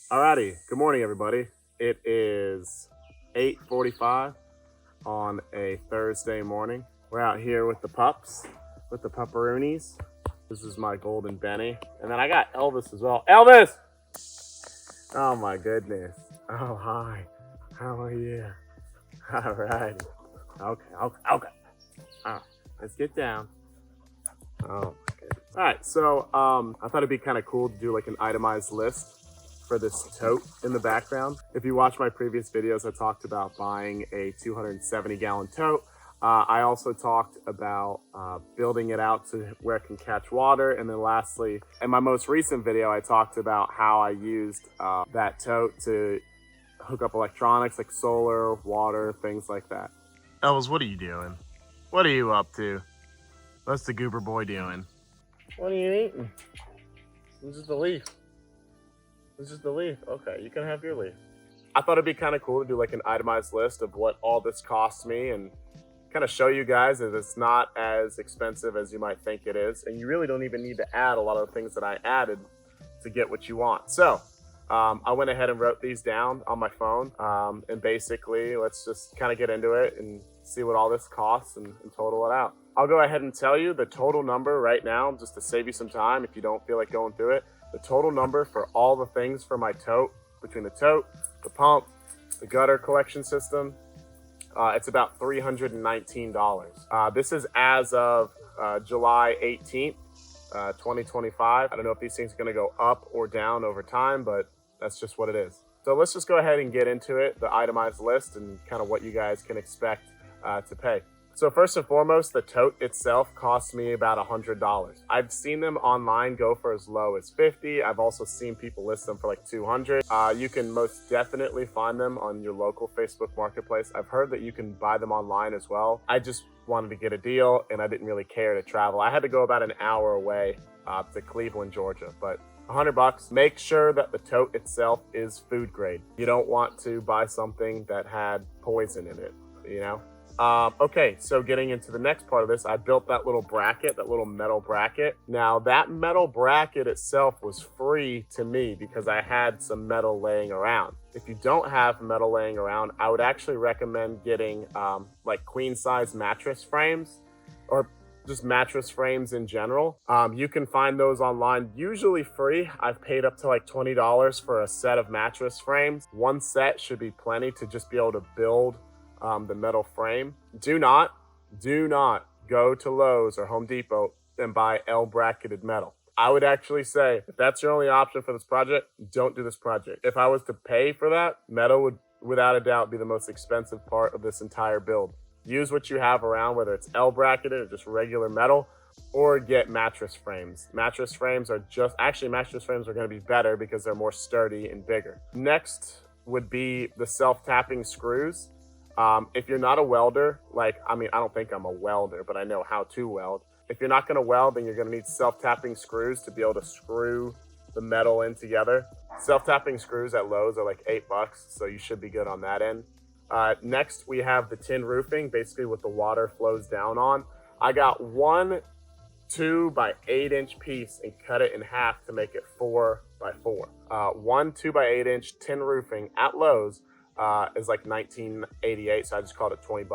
Alrighty, good morning everybody. It is 8:45 on a Thursday morning. We're out here with the pups, with the pupperoonies. This is my golden Benny. And then I got Elvis as well. Elvis! Oh my goodness. Oh, hi. How are you? Alrighty. Okay. Let's get down. Oh my goodness. Alright, so I thought it'd be kind of cool to do like an itemized list for this tote in the background. If you watch my previous videos, I talked about buying a 270-gallon tote. I also talked about building it out to where it can catch water. And then lastly, in my most recent video, I talked about how I used that tote to hook up electronics like solar, water, things like that. Elvis, what are you doing? What are you up to? What's the goober boy doing? What are you eating? This is the leaf. This is the leaf. Okay, you can have your leaf. I thought it'd be kind of cool to do like an itemized list of what all this costs me and kind of show you guys that it's not as expensive as you might think it is. And you really don't even need to add a lot of the things that I added to get what you want. So I went ahead and wrote these down on my phone. And basically, let's just kind of get into it and see what all this costs and total it out. I'll go ahead and tell you the total number right now, just to save you some time if you don't feel like going through it. The total number for all the things for my tote, between the tote, the pump, the gutter collection system, it's about $319. This is as of July 18th, 2025. I don't know if these things are going to go up or down over time, but that's just what it is. So let's just go ahead and get into it, the itemized list and kind of what you guys can expect to pay. So first and foremost, the tote itself cost me about $100. I've seen them online go for as low as $50. I've also seen people list them for like $200. You can most definitely find them on your local Facebook marketplace. I've heard that you can buy them online as well. I just wanted to get a deal and I didn't really care to travel. I had to go about an hour away to Cleveland, Georgia, but $100. Make sure that the tote itself is food grade. You don't want to buy something that had poison in it, you know? Okay, so getting into the next part of this, I built that little bracket, that little metal bracket. Now, that metal bracket itself was free to me because I had some metal laying around. If you don't have metal laying around, I would actually recommend getting like queen-size mattress frames or just mattress frames in general. You can find those online, usually free. I've paid up to like $20 for a set of mattress frames. One set should be plenty to just be able to build the metal frame. Do not go to Lowe's or Home Depot and buy L-bracketed metal. I would actually say if that's your only option for this project, don't do this project. If I was to pay for that, metal would without a doubt be the most expensive part of this entire build. Use what you have around, whether it's L-bracketed or just regular metal, or get mattress frames. Mattress frames are going to be better because they're more sturdy and bigger. Next would be the self-tapping screws. If you're not a welder, I don't think I'm a welder, but I know how to weld. If you're not going to weld, then you're going to need self-tapping screws to be able to screw the metal in together. Self-tapping screws at Lowe's are like $8, so you should be good on that end. Next, we have the tin roofing, basically what the water flows down on. I got one 2 by 8 inch piece and cut it in half to make it 4 by 4. One 2 by 8 inch tin roofing at Lowe's is like $19.88, so I just called it $20.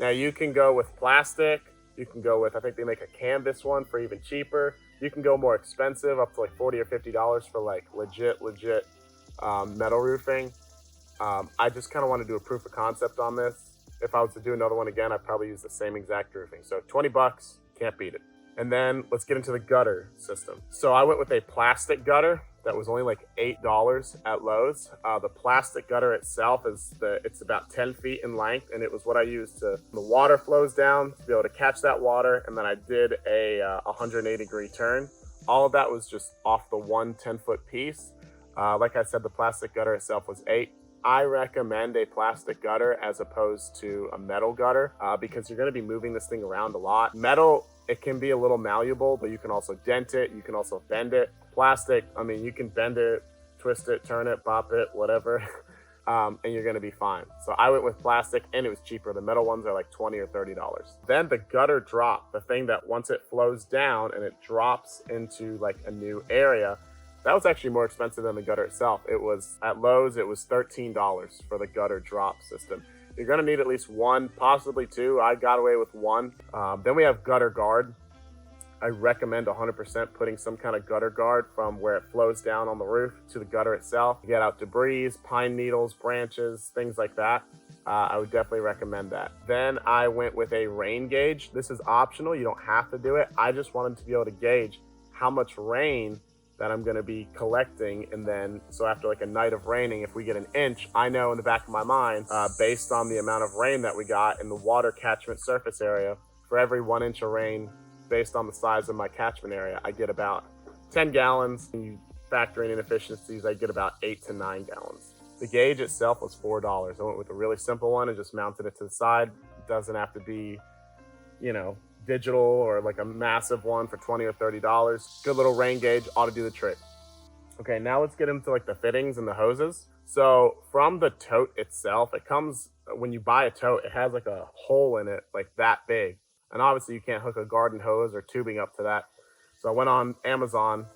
Now you can go with plastic. You can go with, I think they make a canvas one for even cheaper. You can go more expensive, up to like $40 or $50 for like legit metal roofing. I just kind of want to do a proof of concept on this. If I was to do another one again, I'd probably use the same exact roofing. So $20, can't beat it. And then let's get into the gutter system. So I went with a plastic gutter that was only like $8 at Lowe's. The plastic gutter itself it's about 10 feet in length, and it was what I used the water flows down to be able to catch that water, and then I did a 180-degree turn. All of that was just off the one 10-foot piece. Like I said, the plastic gutter itself was $8. I recommend a plastic gutter as opposed to a metal gutter because you're going to be moving this thing around a lot. Metal, it can be a little malleable, but you can also dent it. You can also bend it. Plastic, you can bend it, twist it, turn it, bop it, whatever, and you're going to be fine. So I went with plastic, and it was cheaper. The metal ones are like $20 or $30. Then the gutter drop, the thing that once it flows down and it drops into like a new area, That was actually more expensive than the gutter itself. It was at Lowe's, it was $13 for the gutter drop system. You're gonna need at least one, possibly two. I got away with one. Then we have gutter guard. I recommend 100% putting some kind of gutter guard from where it flows down on the roof to the gutter itself. Get out debris, pine needles, branches, things like that. I would definitely recommend that. Then I went with a rain gauge. This is optional, you don't have to do it. I just wanted to be able to gauge how much rain that I'm gonna be collecting, and then so after like a night of raining, if we get an inch, I know in the back of my mind, based on the amount of rain that we got in the water catchment surface area, for every 1 inch of rain, based on the size of my catchment area, I get about 10 gallons. When you factor in inefficiencies, I get about 8 to 9 gallons. The gauge itself was $4. I went with a really simple one and just mounted it to the side. It doesn't have to be, you know, digital or like a massive one for $20 or $30. Good little rain gauge ought to do the trick. Okay, now let's get into like the fittings and the hoses. So from the tote itself, it comes, when you buy a tote, it has like a hole in it like that big. And obviously you can't hook a garden hose or tubing up to that. So I went on Amazon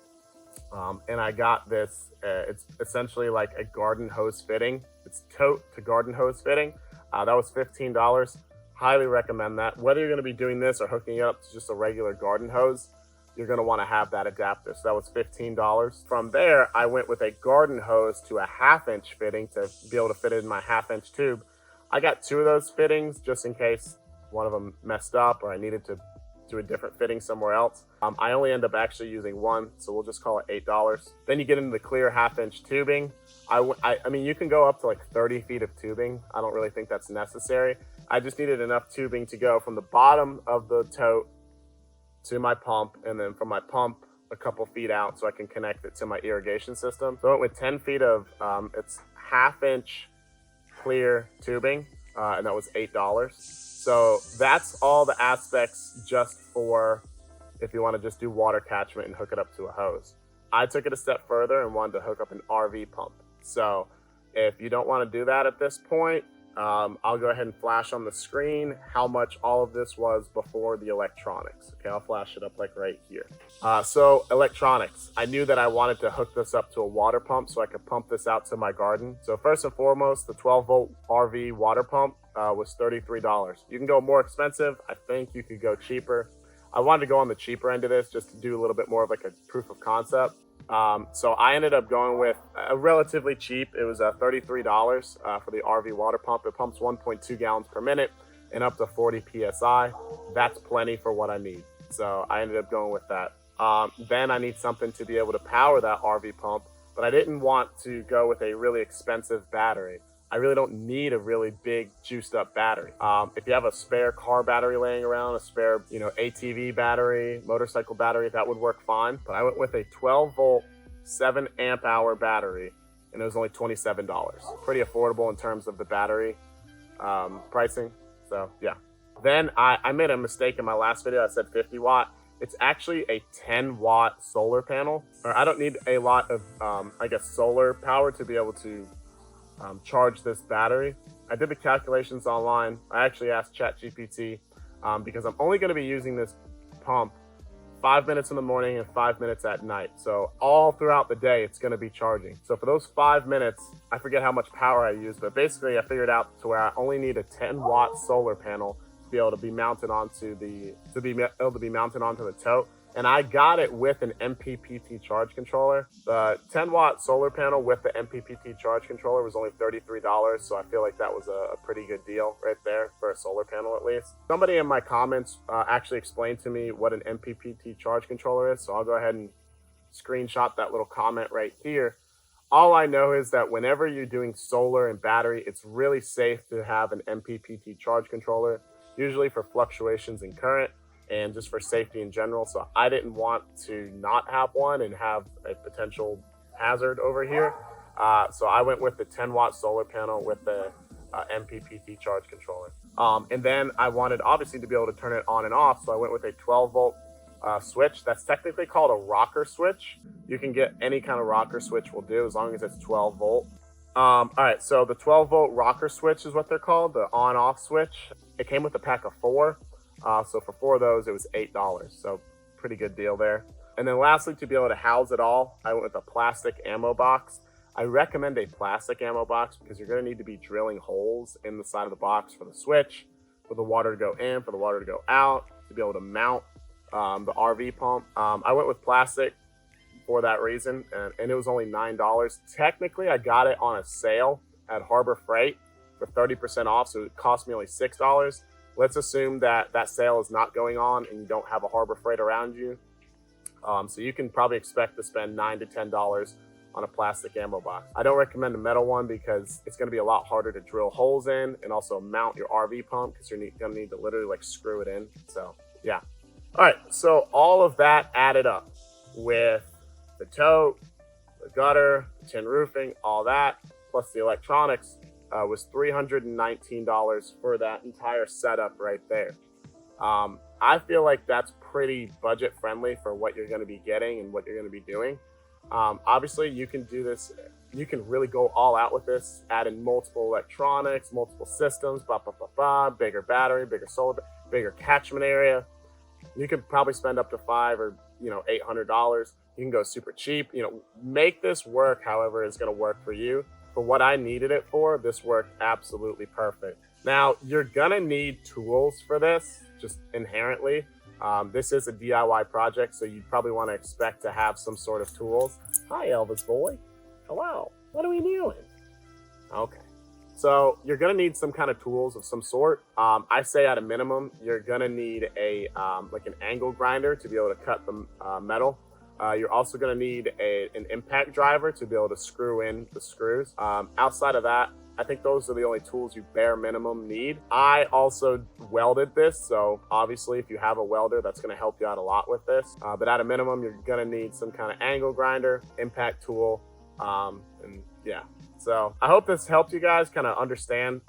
and I got this, it's essentially like a garden hose fitting. It's tote to garden hose fitting. That was $15. Highly recommend that. Whether you're gonna be doing this or hooking it up to just a regular garden hose, you're gonna wanna have that adapter. So that was $15. From there, I went with a garden hose to a 1/2 inch fitting to be able to fit it in my 1/2 inch tube. I got 2 of those fittings just in case one of them messed up or I needed to do a different fitting somewhere else. I only end up actually using one, so we'll just call it $8. Then you get into the clear 1/2 inch tubing. I mean, you can go up to like 30 feet of tubing. I don't really think that's necessary. I just needed enough tubing to go from the bottom of the tote to my pump, and then from my pump a couple feet out so I can connect it to my irrigation system. So I went with 10 feet of, it's 1/2 inch clear tubing, and that was $8. So that's all the aspects just for if you want to just do water catchment and hook it up to a hose. I took it a step further and wanted to hook up an RV pump. So if you don't want to do that at this point, I'll go ahead and flash on the screen how much all of this was before the electronics. Okay, I'll flash it up like right here. So electronics, I knew that I wanted to hook this up to a water pump so I could pump this out to my garden. So first and foremost, the 12-volt RV water pump was $33. You can go more expensive. I think you could go cheaper. I wanted to go on the cheaper end of this just to do a little bit more of like a proof of concept. So I ended up going with a relatively cheap. It was $33 for the RV water pump. It pumps 1.2 gallons per minute and up to 40 PSI. That's plenty for what I need. So I ended up going with that. Then I need something to be able to power that RV pump, but I didn't want to go with a really expensive battery. I really don't need a really big juiced up battery. If you have a spare car battery laying around, a spare, ATV battery, motorcycle battery, that would work fine. But I went with a 12-volt, 7-amp-hour battery, and it was only $27. Pretty affordable in terms of the battery pricing. So yeah. Then I made a mistake in my last video. I said 50 watt. It's actually a 10-watt solar panel. Or I don't need a lot of, solar power to be able to charge this battery. I did the calculations online. I actually asked ChatGPT because I'm only going to be using this pump 5 minutes in the morning and 5 minutes at night. So all throughout the day, it's going to be charging. So for those 5 minutes, I forget how much power I use, but basically I figured out to where I only need a 10-watt solar panel to be able to be mounted onto the tote. And I got it with an MPPT charge controller. The 10-watt solar panel with the MPPT charge controller was only $33, so I feel like that was a pretty good deal right there for a solar panel at least. Somebody in my comments actually explained to me what an MPPT charge controller is, so I'll go ahead and screenshot that little comment right here. All I know is that whenever you're doing solar and battery, it's really safe to have an MPPT charge controller, usually for fluctuations in current and just for safety in general. So I didn't want to not have one and have a potential hazard over here. So I went with the 10-watt solar panel with the MPPT charge controller. And then I wanted obviously to be able to turn it on and off. So I went with a 12-volt switch. That's technically called a rocker switch. You can get any kind of rocker switch will do as long as it's 12 volt. All right, so the 12-volt rocker switch is what they're called, the on-off switch. It came with a pack of 4. So for 4 of those, it was $8. So pretty good deal there. And then lastly, to be able to house it all, I went with a plastic ammo box. I recommend a plastic ammo box because you're going to need to be drilling holes in the side of the box for the switch, for the water to go in, for the water to go out, to be able to mount the RV pump. I went with plastic for that reason, and it was only $9. Technically, I got it on a sale at Harbor Freight for 30% off, so it cost me only $6. Let's assume that that sale is not going on and you don't have a Harbor Freight around you. So you can probably expect to spend $9 to $10 on a plastic ammo box. I don't recommend a metal one because it's going to be a lot harder to drill holes in and also mount your RV pump because you're going to need to literally like screw it in. So yeah. All right. So all of that added up with the tote, the gutter, the tin roofing, all that, plus the electronics was $319 for that entire setup right there. I feel like that's pretty budget friendly for what you're going to be getting and what you're going to be doing. Obviously, you can do this. You can really go all out with this, add in multiple electronics, multiple systems, bigger battery, bigger solar, bigger catchment area. You could probably spend up to $500 or $800. You can go super cheap. Make this work however it's going to work for you. For what I needed it for, this worked absolutely perfect. Now, you're going to need tools for this, just inherently. This is a DIY project, so you probably want to expect to have some sort of tools. Hi, Elvis boy. Hello. What are we doing? Okay. So you're going to need some kind of tools of some sort. I say at a minimum, you're going to need like an angle grinder to be able to cut the metal. You're also going to need an impact driver to be able to screw in the screws. Outside of that, I think those are the only tools you bare minimum need. I also welded this, so obviously if you have a welder, that's going to help you out a lot with this. But at a minimum, you're going to need some kind of angle grinder, impact tool, and yeah. So I hope this helped you guys kind of understand,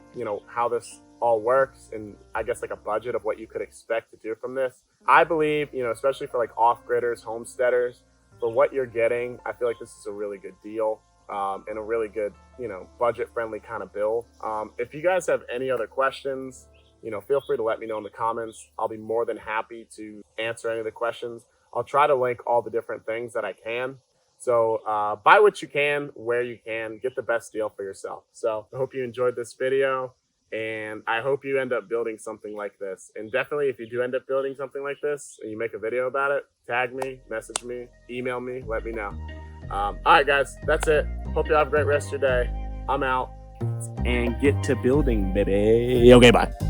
how this all works and I guess like a budget of what you could expect to do from this. I believe, especially for like off-gridders, homesteaders, for what you're getting, I feel like this is a really good deal. And a really good, budget-friendly kind of build. If you guys have any other questions, feel free to let me know in the comments. I'll be more than happy to answer any of the questions. I'll try to link all the different things that I can. So buy what you can, where you can, get the best deal for yourself. So I hope you enjoyed this video, and I hope you end up building something like this. And definitely, if you do end up building something like this and you make a video about it, tag me, message me, email me, let me know. All right, guys, that's it. Hope you have a great rest of your day. I'm out. And get to building, baby. Okay, bye.